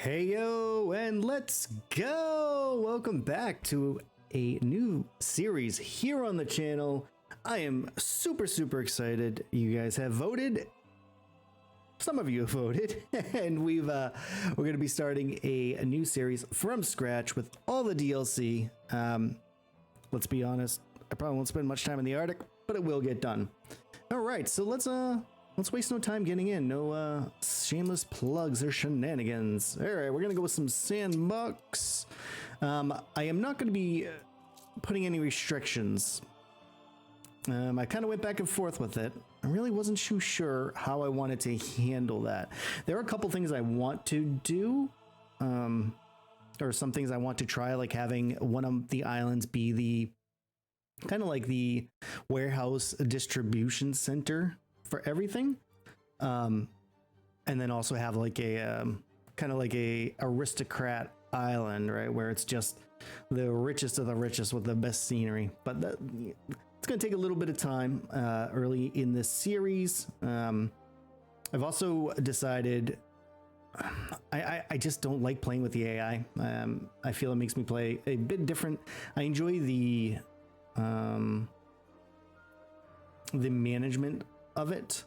Hey yo, and let's go! Welcome back to a new series here on the channel. I am super excited. You guys have voted. Some of you have voted, and we're going to be starting a new series from scratch with all the DLC. Let's be honest, I probably won't spend much time in the Arctic, but it will get done. All right, so let's waste no time getting in. No shameless plugs or shenanigans. All right, we're gonna go with some sandbox. I am not gonna be putting any restrictions. I kind of went back and forth with it. I really wasn't too sure how I wanted to handle that. There are a couple things I want to do, or some things I want to try, like having one of the islands be the kind of like the warehouse distribution center for everything, and then also have like a kind of like a aristocrat island, right, where it's just the richest of the richest with the best scenery. But it's going to take a little bit of time early in this series. I've also decided I just don't like playing with the AI. I feel it makes me play a bit different. I enjoy the management of it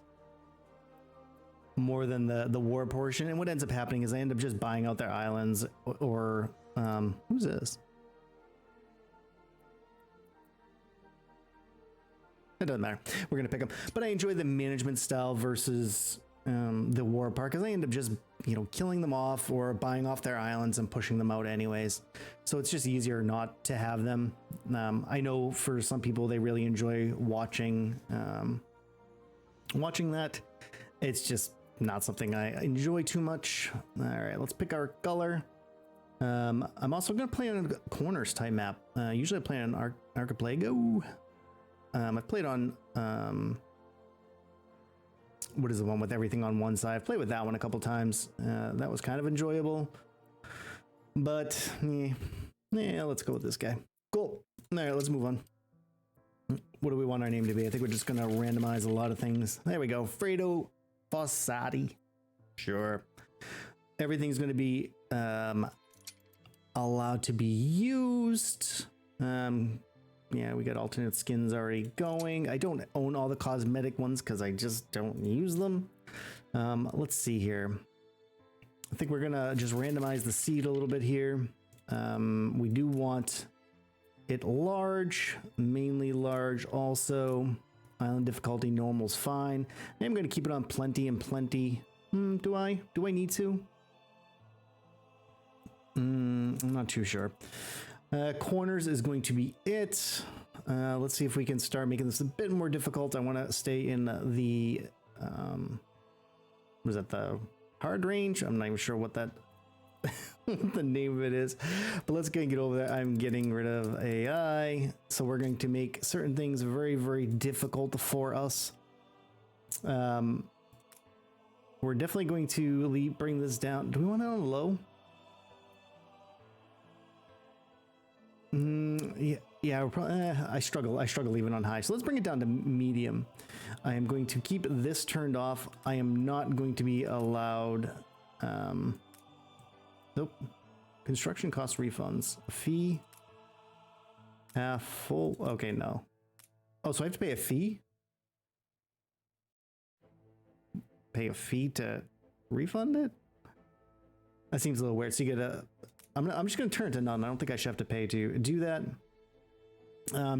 more than the war portion. And what ends up happening is I end up just buying out their islands, or who's this? It doesn't matter. We're gonna pick them. But I enjoy the management style versus the war part, because I end up just, you know, killing them off or buying off their islands and pushing them out anyways. So it's just easier not to have them. I know for some people they really enjoy watching that. It's just not something I enjoy too much. All right, let's pick our color. I'm also gonna play on a corners type map. Usually I play on Archipelago. I've played on what is the one with everything on one side? I've played with that one a couple times. That was kind of enjoyable, but yeah, let's go with this guy. Cool. All right, let's move on. What do we want our name to be? I think we're just gonna randomize a lot of things. There we go. Fredo Fossati. Sure. Everything's gonna be allowed to be used. Yeah, we got alternate skins already going. I don't own all the cosmetic ones because I just don't use them. Let's see here. I think we're gonna just randomize the seed a little bit here. We do want it large, mainly large also. Island difficulty normal's fine. I'm gonna keep it on plenty and plenty. Do I need to? I'm not too sure. Corners is going to be it. Let's see if we can start making this a bit more difficult. I want to stay in the was that the hard range? I'm not even sure what that the name of it is, but let's get over there. I'm getting rid of AI, so we're going to make certain things very difficult for us. We're definitely going to bring this down. Do we want it on low? Yeah, we're probably, I struggle even on high. So let's bring it down to medium. I am going to keep this turned off. I am not going to be allowed. Nope. Construction cost refunds. Fee. Half full. Okay, no. Oh, so I have to pay a fee? Pay a fee to refund it? That seems a little weird. So you get a... I'm just going to turn it to none. I don't think I should have to pay to do that.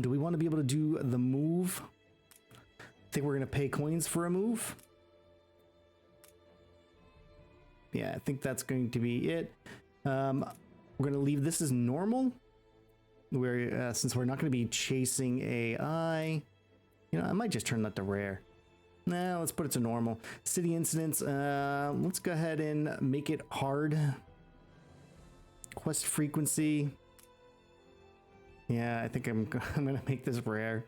Do we want to be able to do the move? I think we're going to pay coins for a move. Yeah, I think that's going to be it. We're going to leave this as normal. Where since we're not going to be chasing AI, you know, I might just turn that to rare. Nah, let's put it to normal. City incidents. Let's go ahead and make it hard. Quest frequency. Yeah, I think I'm gonna make this rare.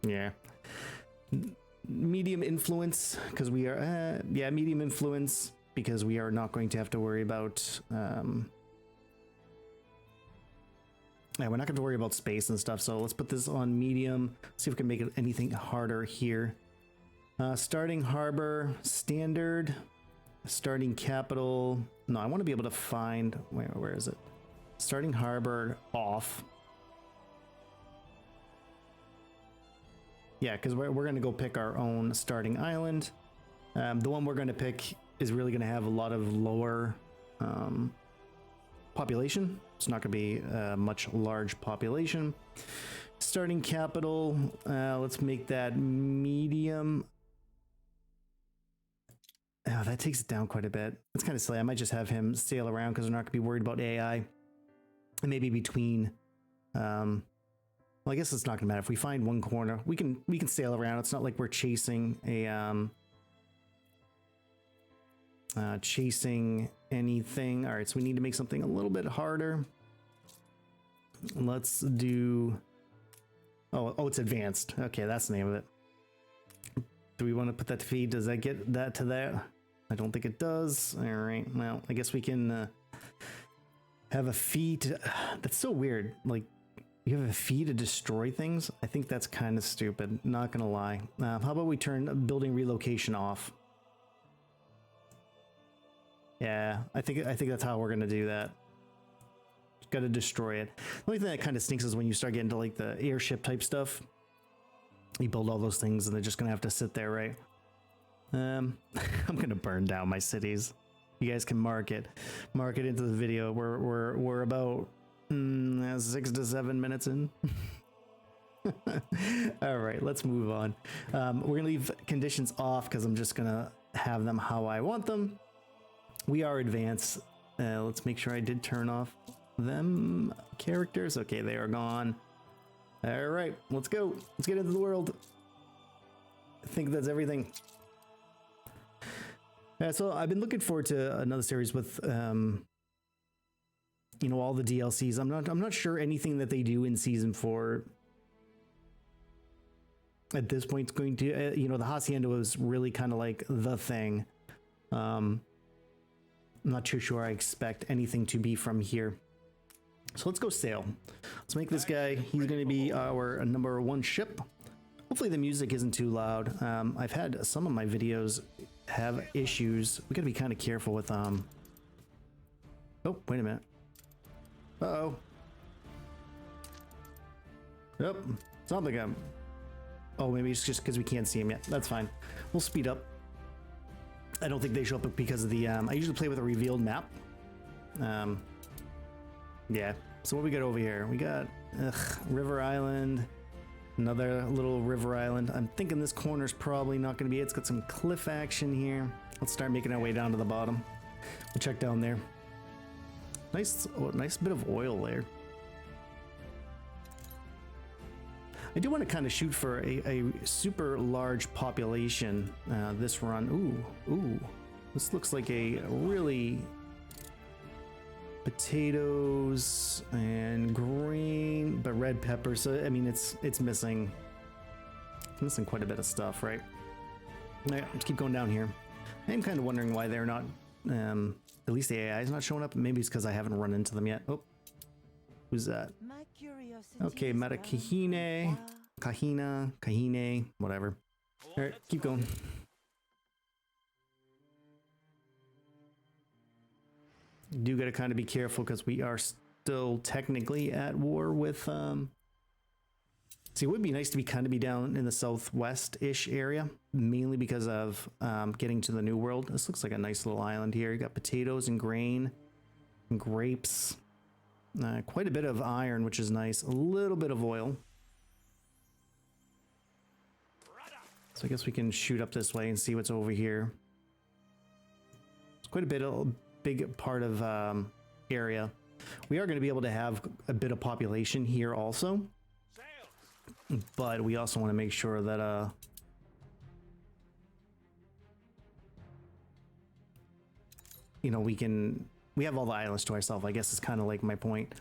Yeah. Medium influence, because we are yeah, medium influence, because we are not going to have to worry about yeah, we're not going to worry about space and stuff. So let's put this on medium. See if we can make it anything harder here. Starting harbor standard. Starting capital. No, I want to be able to find, where is it? Starting harbor off. Yeah, because we're going to go pick our own starting island. The one we're going to pick is really going to have a lot of lower population. It's not going to be much large population. Starting capital, let's make that medium. Oh, that takes it down quite a bit. It's kind of silly. I might just have him sail around because we're not going to be worried about AI. And maybe between, well, I guess it's not going to matter. If we find one corner, we can sail around. It's not like we're chasing a chasing anything. All right, so we need to make something a little bit harder. Let's do. Oh, it's advanced. Okay, that's the name of it. Do we want to put that to feed? Does that get that to that? I don't think it does. All right. Well, I guess we can have a feed. That's so weird. Like, you have a fee to destroy things? I think that's kind of stupid. Not gonna lie. How about we turn building relocation off? Yeah, I think that's how we're gonna do that. Got to destroy it. The only thing that kind of stinks is when you start getting to like the airship type stuff. You build all those things and they're just gonna have to sit there, right? I'm gonna burn down my cities. You guys can mark it into the video. We're about 6 to 7 minutes in. All right, let's move on. We're gonna leave conditions off because I'm just gonna have them how I want them. We are advanced. Let's make sure I did turn off them characters. Okay, they are gone. All right, let's go. Let's get into the world. I think that's everything. Yeah, so I've been looking forward to another series with, you know, all the DLCs. I'm not sure anything that they do in season 4 at this point is going to, you know, the Hacienda was really kind of like the thing. I'm not too sure I expect anything to be from here. So let's go sail. Let's make this guy, he's going to be our number 1 ship. Hopefully the music isn't too loud. I've had some of my videos have issues. We got to be kind of careful with, oh, wait a minute. Uh-oh. Yep, something. Oh, maybe it's just because we can't see him yet. That's fine. We'll speed up. I don't think they show up because of the, I usually play with a revealed map. Yeah, so what we got over here? We got River Island, another little river island. I'm thinking this corner's probably not going to be it. It's got some cliff action here. Let's start making our way down to the bottom. We'll check down there. Nice bit of oil there. I do want to kind of shoot for a super large population this run. Ooh, this looks like a really potatoes and green, but red pepper. So I mean, it's missing quite a bit of stuff, right? All right, let's keep going down here. I'm kind of wondering why they're not, at least the AI is not showing up. Maybe it's because I haven't run into them yet. Oh, who's that? Okay, Kahine, whatever. All right, keep going. Do got to kind of be careful because we are still technically at war with, see, it would be nice to be down in the southwest-ish area, mainly because of getting to the New World. This looks like a nice little island here. You got potatoes and grain and grapes. Quite a bit of iron, which is nice. A little bit of oil. So I guess we can shoot up this way and see what's over here. It's quite a big part of area. We are going to be able to have a bit of population here also. But we also want to make sure that you know, we have all the islands to ourselves, I guess is kind of like my point.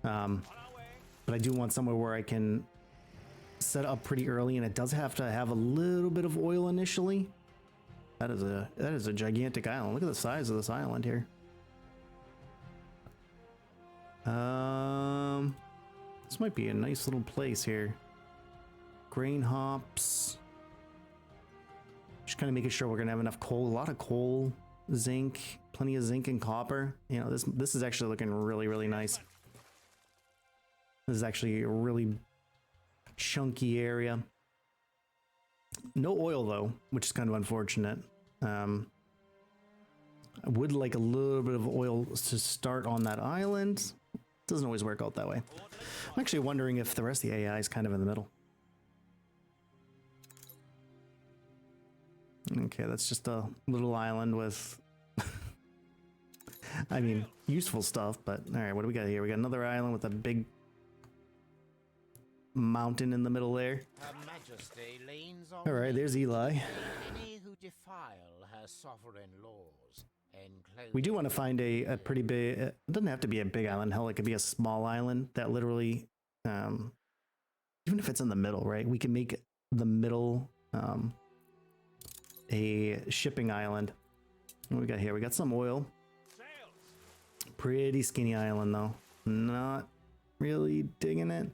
But I do want somewhere where I can set up pretty early, and it does have to have a little bit of oil initially. That is a gigantic island. Look at the size of this island here. This might be a nice little place here. Grain hops. Just kind of making sure we're gonna have enough coal. A lot of coal zinc, plenty of zinc and copper. You know, this is actually looking really, really nice. This is actually a really chunky area. No oil though, which is kind of unfortunate. I would like a little bit of oil to start on that island. Doesn't always work out that way. I'm actually wondering if the rest of the AI is kind of in the middle. Okay, that's just a little island with, I mean, useful stuff, but all right, what do we got here? We got another island with a big mountain in the middle there. Her Majesty leans on All right, there's Eli. any who defile her sovereign laws. We do want to find a pretty big, it doesn't have to be a big island, hell, it could be a small island that literally, even if it's in the middle, right? We can make the middle a shipping island. What do we got here? We got some oil. Pretty skinny island though. Not really digging it.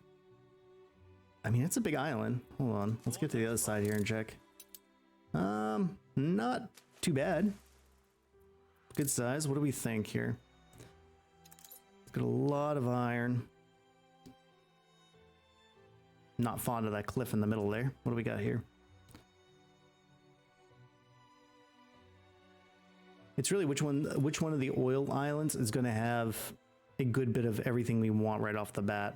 I mean, it's a big island. Hold on, let's get to the other side here and check. Not too bad. Good size. What do we think here? Got a lot of iron. Not fond of that cliff in the middle there. What do we got here? It's really which one of the oil islands is going to have a good bit of everything we want right off the bat.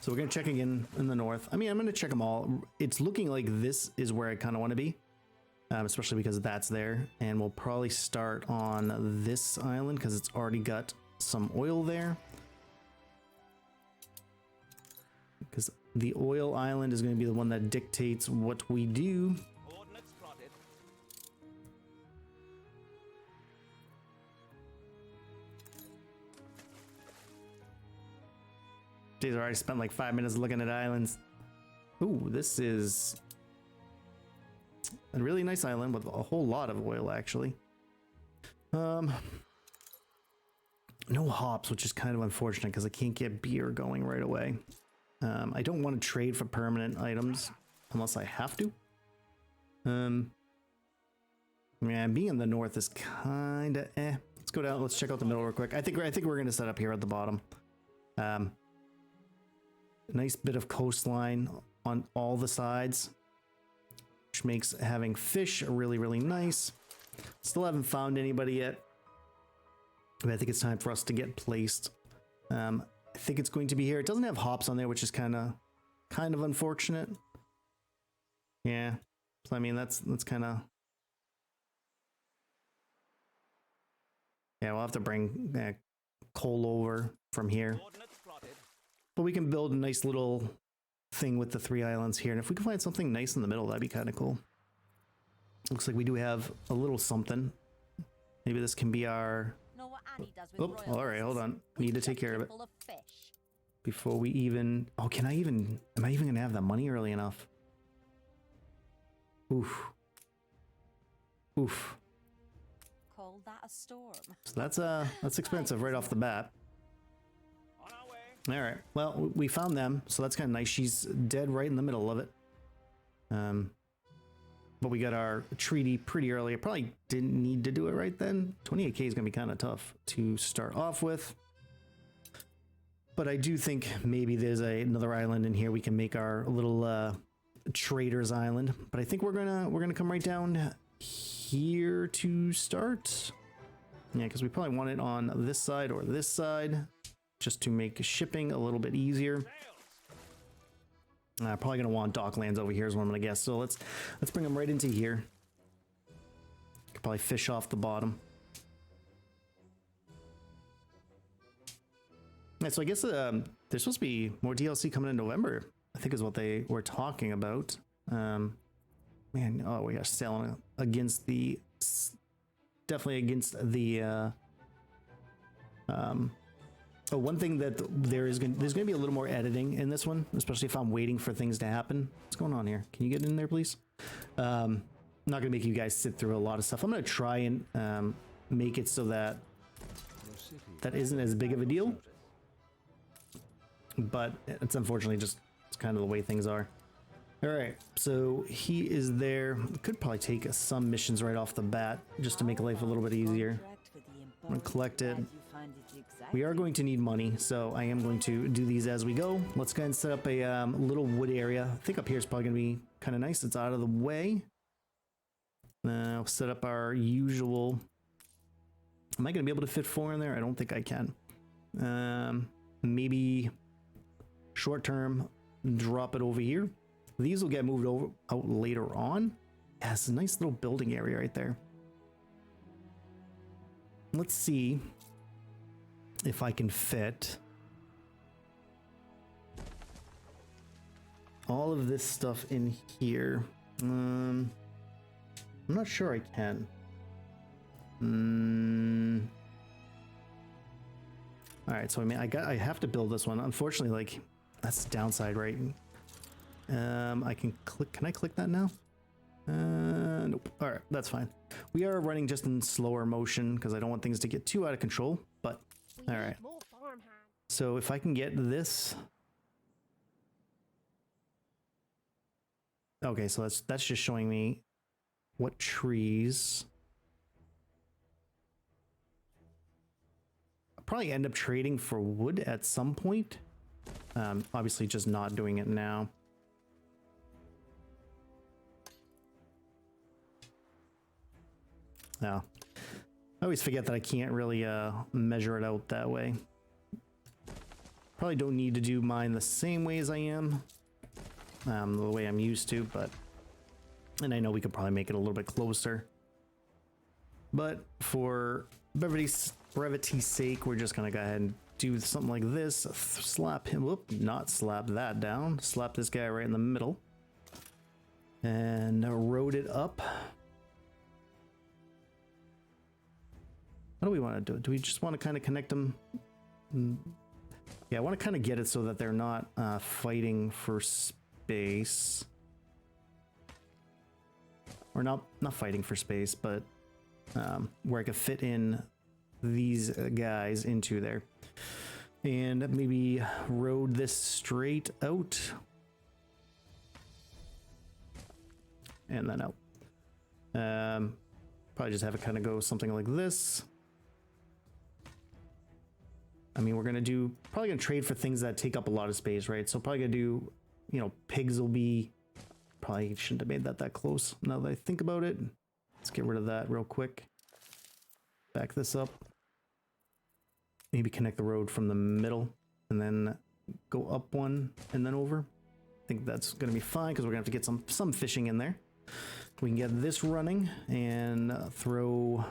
So we're going to check again in the north. I mean, I'm going to check them all. It's looking like this is where I kind of want to be. Especially because that's there, and we'll probably start on this island because it's already got some oil there. Because the oil island is going to be the one that dictates what we do. Jeez, I already spent like 5 minutes looking at islands. Ooh, this is a really nice island with a whole lot of oil, actually. No hops, which is kind of unfortunate because I can't get beer going right away. I don't want to trade for permanent items unless I have to. Yeah, being in the north is kind of eh. Let's go down. Let's check out the middle real quick. I think we're going to set up here at the bottom. Nice bit of coastline on all the sides, which makes having fish really, really nice. Still haven't found anybody yet, but I think it's time for us to get placed. I think it's going to be here. It doesn't have hops on there, which is kind of unfortunate. Yeah, so I mean that's kind of, yeah. We'll have to bring coal over from here, but we can build a nice little thing with the 3 islands here, and if we can find something nice in the middle, that'd be kind of cool. Looks like we do have a little something. Maybe this can be our... Oh, all right, hold on. We need to take care of it before we even... Oh, am I even gonna have that money early enough? Oof. Call that a storm. So that's expensive right off the bat. All right, well, we found them, so that's kind of nice. She's dead right in the middle of it. But we got our treaty pretty early. I probably didn't need to do it right then. 28k is gonna be kind of tough to start off with. But I do think maybe there's another island in here we can make our little traders island. But I think we're gonna come right down here to start. Yeah, because we probably want it on this side or this side, just to make shipping a little bit easier. Probably gonna want docklands over here is what I'm gonna guess. So let's bring them right into here. Could probably fish off the bottom. Yeah, so I guess there's supposed to be more DLC coming in November, I think is what they were talking about. Man, oh, we are sailing against the, definitely against the oh, one thing that there's going to be a little more editing in this one, especially if I'm waiting for things to happen. What's going on here? Can you get in there, please? I'm not going to make you guys sit through a lot of stuff. I'm going to try and make it so that that isn't as big of a deal. But it's unfortunately just, it's kind of the way things are. All right, so he is there. Could probably take some missions right off the bat just to make life a little bit easier. I'm gonna collect it. We are going to need money, so I am going to do these as we go. Let's go ahead and set up a little wood area. I think up here is probably gonna be kind of nice. It's out of the way. I'll set up our usual. Am I gonna be able to fit 4 in there? I don't think I can. Maybe short term, drop it over here. These will get moved out later on. Yeah, it's a nice little building area right there. Let's see if I can fit all of this stuff in here. I'm not sure I can. All right, so I have to build this one. Unfortunately, like that's the downside, right? I can I click that now? Nope. All right, that's fine. We are running just in slower motion because I don't want things to get too out of control, but all right. So if I can get this. Okay, so that's just showing me what trees. I'll probably end up trading for wood at some point. Obviously just not doing it now. No. I always forget that I can't really measure it out that way. Probably don't need to do mine the same way as I am. The way I'm used to, but... And I know we could probably make it a little bit closer. But for brevity's sake, we're just gonna go ahead and do something like this. Slap him, whoop, not slap that down. Slap this guy right in the middle. And road it up. What do we want to do? Do we just want to kind of connect them? Yeah, I want to kind of get it so that they're not fighting for space. Or not fighting for space, but where I could fit in these guys into there. And maybe road this straight out. And then out. Probably just have it kind of go something like this. I mean, we're probably gonna trade for things that take up a lot of space, right? So probably gonna do, you know, pigs will be, probably shouldn't have made that close. Now that I think about it, let's get rid of that real quick. Back this up. Maybe connect the road from the middle and then go up one and then over. I think that's gonna be fine because we're gonna have to get some fishing in there. We can get this running and throw...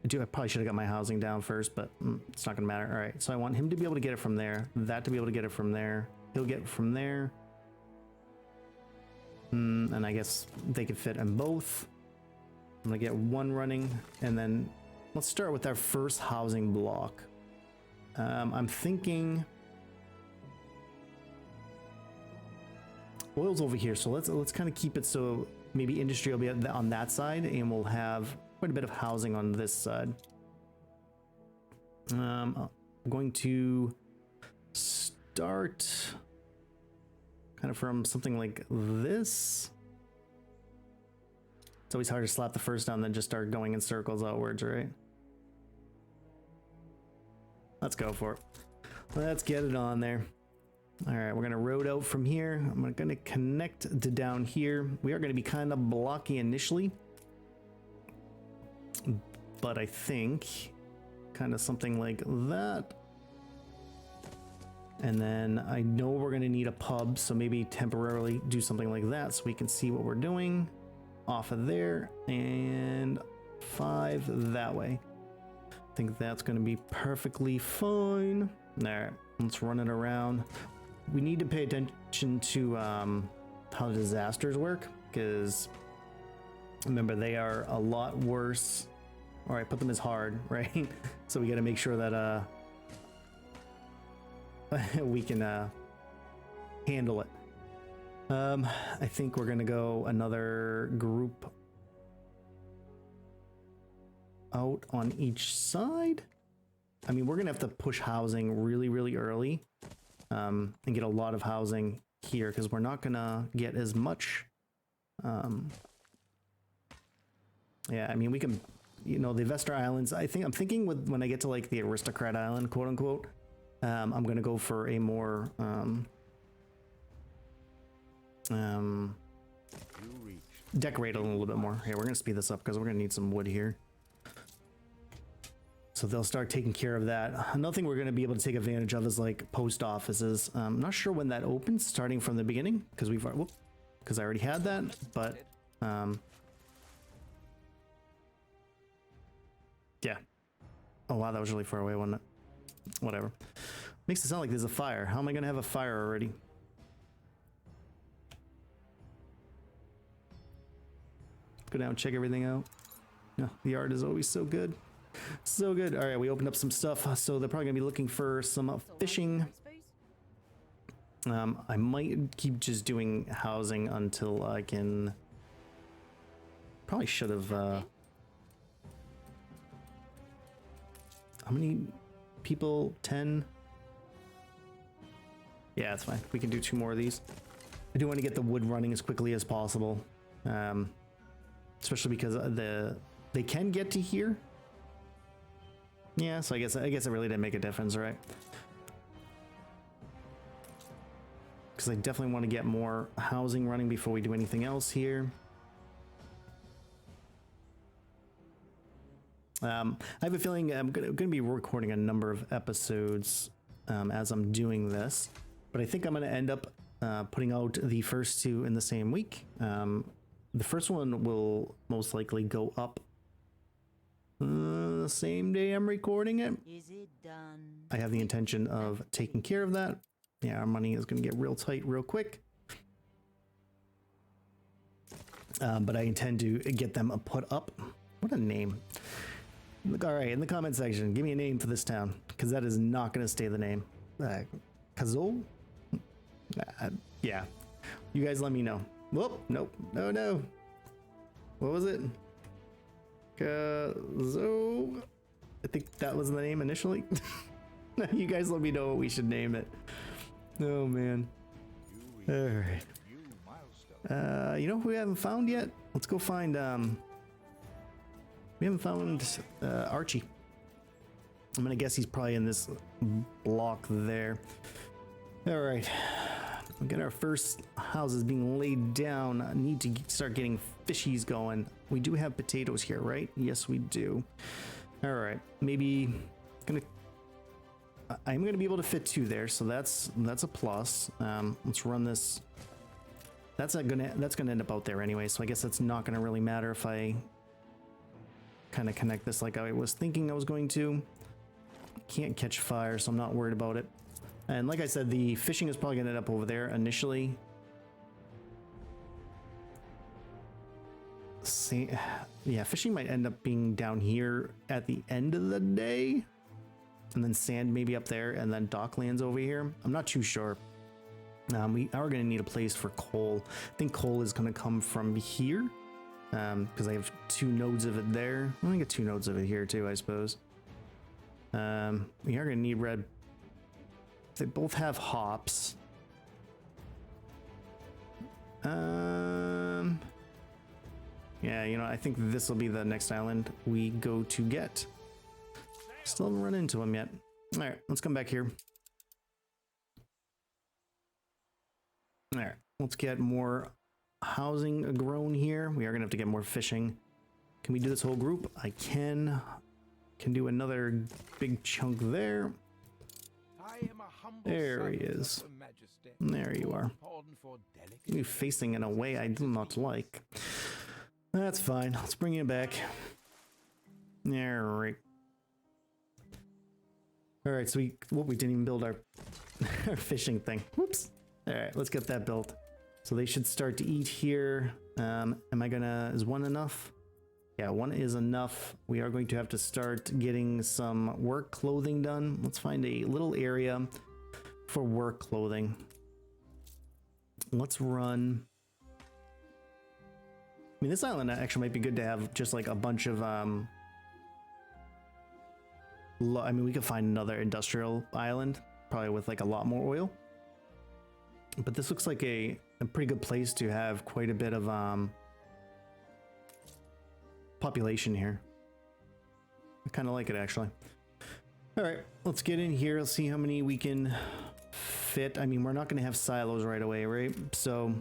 I probably should have got my housing down first, but it's not gonna matter. All right, so I want him to be able to get it from there, that to be able to get it from there, he'll get it from there. And I guess they could fit in both. I'm gonna get one running, and then let's start with our first housing block. I'm thinking oil's over here, so let's kind of keep it so maybe industry will be on that side, and we'll have quite a bit of housing on this side. I'm going to start kind of from something like this. It's always hard to slap the first down, then just start going in circles outwards, right? Let's go for it. Let's get it on there. All right, we're gonna road out from here. I'm gonna connect to down here. We are gonna be kind of blocky initially, but I think kind of something like that. And then I know we're gonna need a pub, so maybe temporarily do something like that so we can see what we're doing. Off of there, and 5 that way. I think that's gonna be perfectly fine. All right, let's run it around. We need to pay attention to how disasters work, because remember, they are a lot worse. All right, put them as hard, right? So we got to make sure that we can handle it. I think we're gonna go another group out on each side. I mean, we're gonna have to push housing really, really early, and get a lot of housing here because we're not gonna get as much. Yeah, I mean, we can, you know, the Vestar Islands, I'm thinking when I get to like the Aristocrat Island, quote unquote, I'm gonna go for a more, decorate a little bit more. Here, we're gonna speed this up because we're gonna need some wood here. So they'll start taking care of that. Another thing we're gonna be able to take advantage of is like post offices. I'm not sure when that opens, starting from the beginning, because because I already had that, but yeah. Oh wow, that was really far away, wasn't it? Whatever. Makes it sound like there's a fire. How am I gonna have a fire already? Go down, check everything out. No, the art is always so good. So good. All right, we opened up some stuff, so they're probably gonna be looking for some fishing. I might keep just doing housing until I can. Probably should have. How many people? 10. Yeah, that's fine. We can do 2 more of these. I do want to get the wood running as quickly as possible, especially because they can get to here. Yeah, so I guess it really didn't make a difference, right? Because I definitely want to get more housing running before we do anything else here. I have a feeling I'm going to be recording a number of episodes as I'm doing this, but I think I'm going to end up putting out the first 2 in the same week. The first one will most likely go up the same day I'm recording it. Is it done? I have the intention of taking care of that. Yeah, our money is going to get real tight real quick. But I intend to get them put up. What a name. Look, all right, in the comment section, give me a name for this town, because that is not going to stay the name. Kazol? Yeah. You guys let me know. Whoop, nope, no. What was it? Kazoo. I think that was the name initially. You guys let me know what we should name it. Oh man. All right. You know who we haven't found yet? Let's go find. We haven't found Archie. I'm gonna guess he's probably in this block there. All right. We got our first houses being laid down. I need to start getting fishies going. We do have potatoes here, right? Yes, we do. All right, maybe I'm gonna be able to fit 2 there, so that's a plus. Let's run this. That's gonna end up out there anyway, so I guess that's not gonna really matter if I kind of connect this like I was thinking I was going to. Can't catch fire, so I'm not worried about it. And like I said, the fishing is probably gonna end up over there initially. See, yeah, fishing might end up being down here at the end of the day, and then sand maybe up there, and then docklands over here. I'm not too sure. We are going to need a place for coal. I think coal is going to come from here, because I have 2 nodes of it there. I'm going to get 2 nodes of it here too, I suppose. We are going to need red. They both have hops. Yeah, you know, I think this will be the next island we go to get. Still haven't run into him yet. All right, let's come back here. All right, let's get more housing grown here. We are gonna have to get more fishing. Can we do this whole group? I can. Can do another big chunk there. There he is. There you are. You're facing in a way I do not like. That's fine. Let's bring it back. All right. All right. So we didn't even build our our fishing thing. Whoops. All right. Let's get that built. So they should start to eat here. Is 1 enough? Yeah, 1 is enough. We are going to have to start getting some work clothing done. Let's find a little area for work clothing. Let's run. I mean, this island actually might be good to have just like a bunch of, I mean, we could find another industrial island, probably with like a lot more oil. But this looks like a pretty good place to have quite a bit of population here. I kind of like it, actually. All right, let's get in here. Let's see how many we can fit. I mean, we're not going to have silos right away, right? So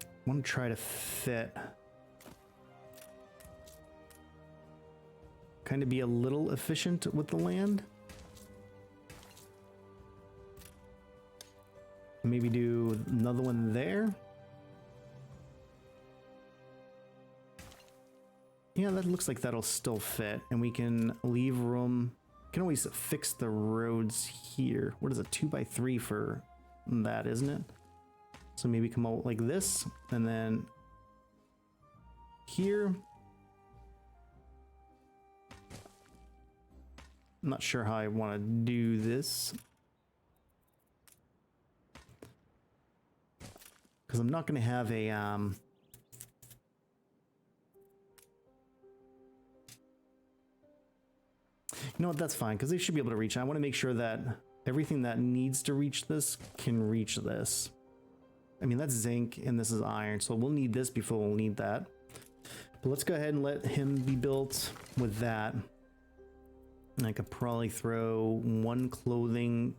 I want to try to fit. Kind of be a little efficient with the land. Maybe do another one there. Yeah, that looks like that'll still fit, and we can leave room. Can always fix the roads here. What is it, 2x3 for that, isn't it? So maybe come out like this, and then here. I'm not sure how I want to do this, because I'm not going to have a you know what, that's fine, because they should be able to reach. I want to make sure that everything that needs to reach this can reach this. I mean, that's zinc and this is iron, so we'll need this before we'll need that. But let's go ahead and let him be built with that. And I could probably throw one clothing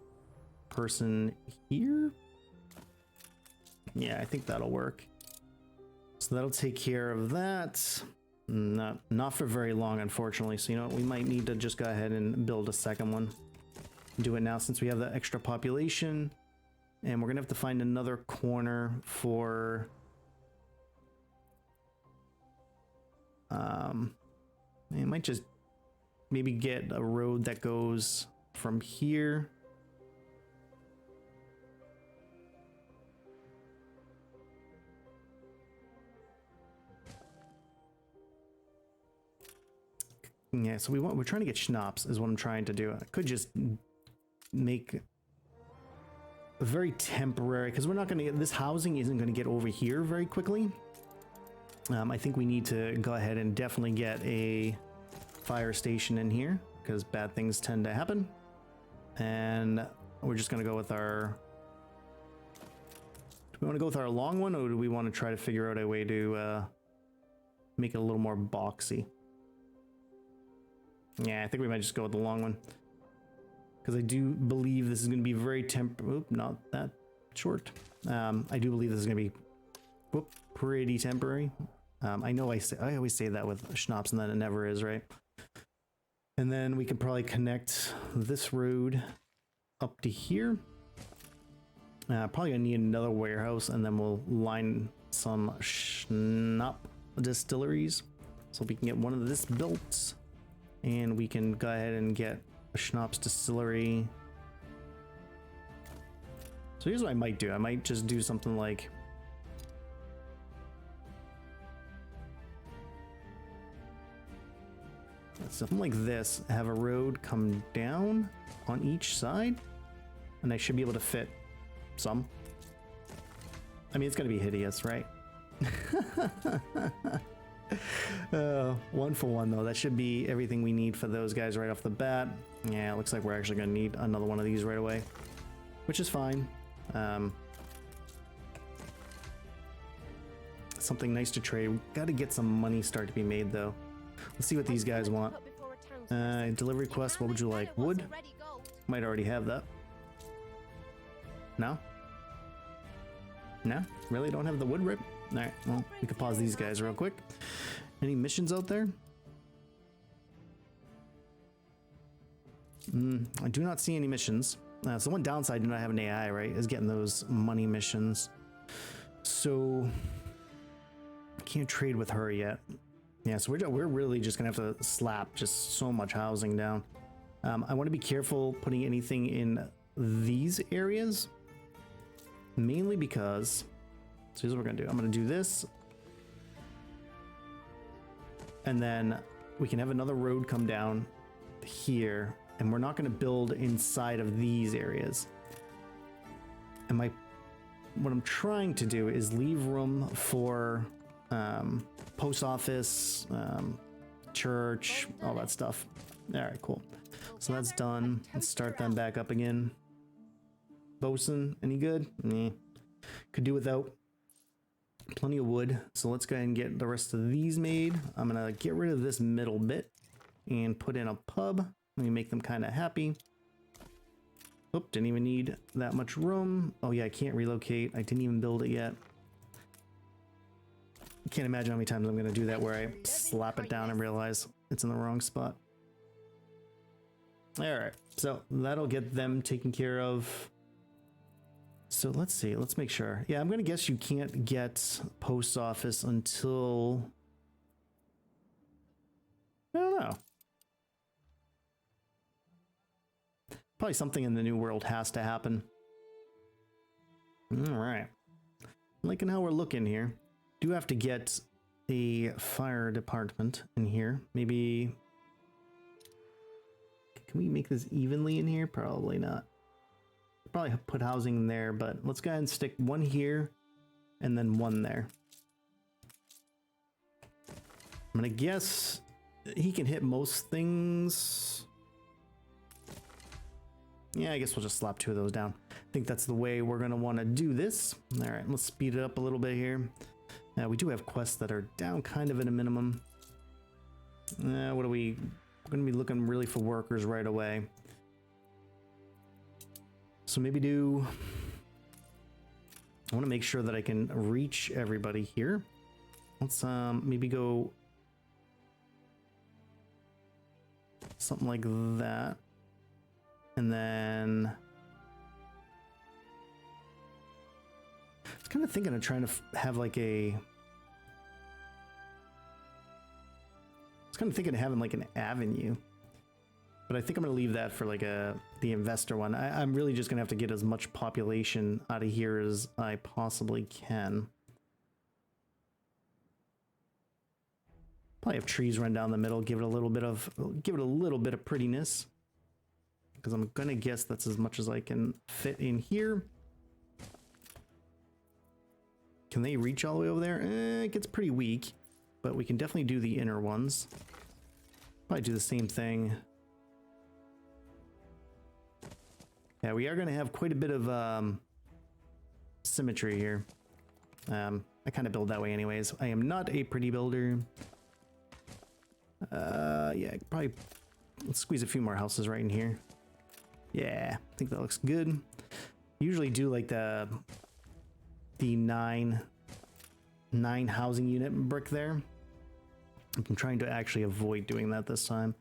person here. Yeah, I think that'll work. So that'll take care of that. Not for very long, unfortunately. So you know what, we might need to just go ahead and build a second one. Do it now since we have the extra population. And we're gonna have to find another corner for it might just maybe get a road that goes from here yeah, so we're trying to get schnapps is what I'm trying to do. I could just make a very temporary, because we're not going to get, this housing isn't going to get over here very quickly. I think we need to go ahead and definitely get a fire station in here, because bad things tend to happen. And we're just going to go with our, do we want to go with our long one, or do we want to try to figure out a way to make it a little more boxy? Yeah, I think we might just go with the long one, because I do believe this is going to be very not that short. I do believe this is going to be pretty temporary. I know I always say that with schnapps, and then it never is, right? And then we can probably connect this road up to here. Probably gonna need another warehouse, and then we'll line some schnapp distilleries, so we can get one of this built. And we can go ahead and get a schnapps distillery. So here's what I might do. I might just do something like this. Have a road come down on each side, and I should be able to fit some. I mean, it's gonna be hideous, right? One for one though. That should be everything we need for those guys right off the bat. Yeah, it looks like we're actually gonna need another one of these right away, which is fine. Something nice to trade. Got to get some money start to be made though. Let's see what these guys want. Delivery quest. What would you like? Wood? Might already have that. No? No? Really don't have the wood rip? Alright, well, we could pause these guys real quick. Any missions out there? I do not see any missions. So the one downside to not having AI, right, is getting those money missions. So I can't trade with her yet. Yeah, so we're really just gonna have to slap just so much housing down. I want to be careful putting anything in these areas, mainly because, so here's what we're gonna do. I'm gonna do this, and then we can have another road come down here, and we're not gonna build inside of these areas. And what I'm trying to do is leave room for post office, church, all that stuff. All right, cool. So that's done. Let's start them back up again. Bosun, any good? Nah. Could do without. Plenty of wood. So let's go ahead and get the rest of these made. I'm gonna get rid of this middle bit and put in a pub. Let me make them kind of happy. Oop, didn't even need that much room. Oh yeah, I can't relocate. I didn't even build it yet. I can't imagine how many times I'm gonna do that where I slap it down and realize it's in the wrong spot. All right, so that'll get them taken care of. So let's see, let's make sure. Yeah, I'm gonna guess you can't get post office until, I don't know. Probably something in the new world has to happen. All right, liking how we're looking here. Do have to get a fire department in here. Maybe, can we make this evenly in here? Probably not. Probably put housing in there, but let's go ahead and stick one here and then one there. I'm gonna guess he can hit most things. Yeah, I guess we'll just slap two of those down. I think that's the way we're gonna want to do this. All right, let's speed it up a little bit here. We do have quests that are down kind of at a minimum. What are we? We're gonna be looking really for workers right away. So maybe do, I want to make sure that I can reach everybody here. Let's maybe go something like that. And then I was kind of thinking of trying to have like a, I was kind of thinking of having like an avenue. But I think I'm going to leave that for like the investor one. I'm really just going to have to get as much population out of here as I possibly can. Probably have trees run down the middle, give it a little bit of prettiness. Because I'm going to guess that's as much as I can fit in here. Can they reach all the way over there? It gets pretty weak, but we can definitely do the inner ones. Probably do the same thing. Yeah, we are going to have quite a bit of symmetry here. I kind of build that way anyways. I am not a pretty builder. Yeah, probably let's squeeze a few more houses right in here. Yeah, I think that looks good. Usually do like the nine housing unit brick there. I'm trying to actually avoid doing that this time.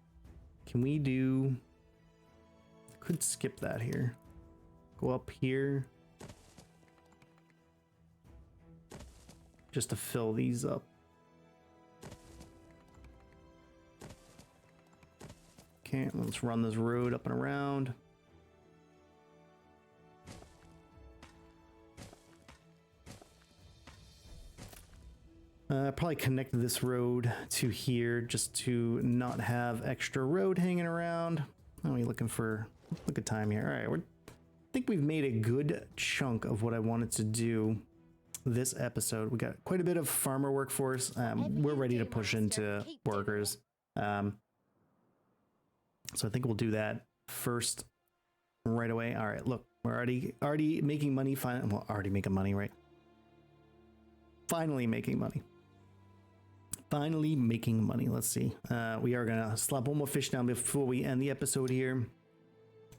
Can we do... Could skip that here. Go up here. Just to fill these up. Okay, let's run this road up and around. Probably connect this road to here just to not have extra road hanging around. How are we looking for? Look at time here. All right, I think we've made a good chunk of what I wanted to do this episode. We got quite a bit of farmer workforce. We're ready to push into workers. So I think we'll do that first right away. All right, look, we're already making money. Well, already making money, right? Finally making money. Finally making money. Let's see. We are gonna slap one more fish down before we end the episode here.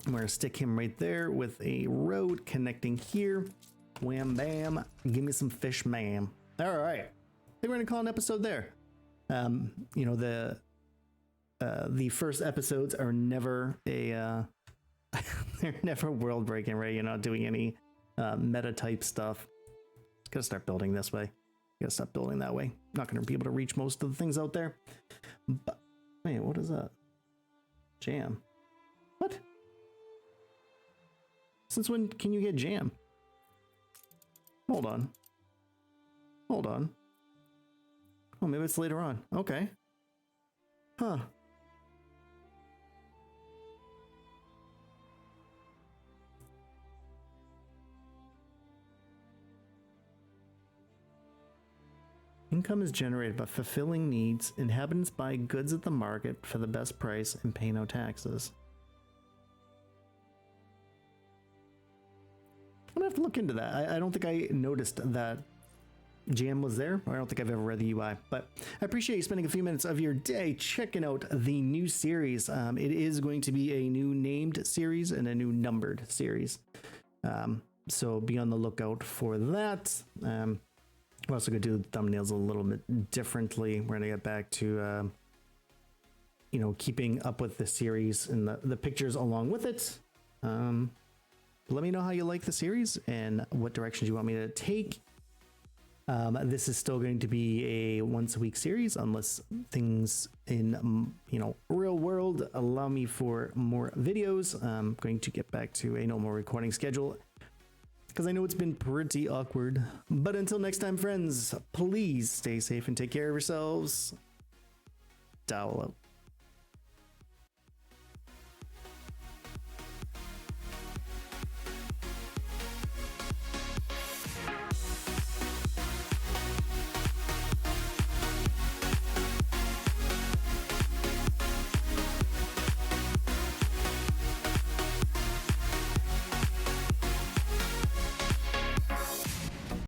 I'm gonna stick him right there with a road connecting here. Wham bam. Give me some fish, ma'am. All right. I think we're gonna call an episode there. You know, the first episodes are never a they're never world breaking, right? You're not doing any meta type stuff. Gotta start building this way. Gotta stop building that way. Not gonna be able to reach most of the things out there. But wait, what is that? Jam. What? Since when can you get jam? Hold on. Hold on. Oh, maybe it's later on. Okay. Huh. Income is generated by fulfilling needs. Inhabitants buy goods at the market for the best price and pay no taxes. have to look into that. I don't think I noticed that jam was there. I don't think I've ever read the UI, but I appreciate you spending a few minutes of your day checking out the new series. It is going to be a new named series and a new numbered series. So be on the lookout for that. We're also going to do the thumbnails a little bit differently. We're going to get back to, you know, keeping up with the series and the pictures along with it. Let me know how you like the series and what directions you want me to take. This is still going to be a once a week series unless things in, you know, real world allow me for more videos. I'm going to get back to a normal recording schedule because I know it's been pretty awkward. But until next time, friends, please stay safe and take care of yourselves. Dowel out.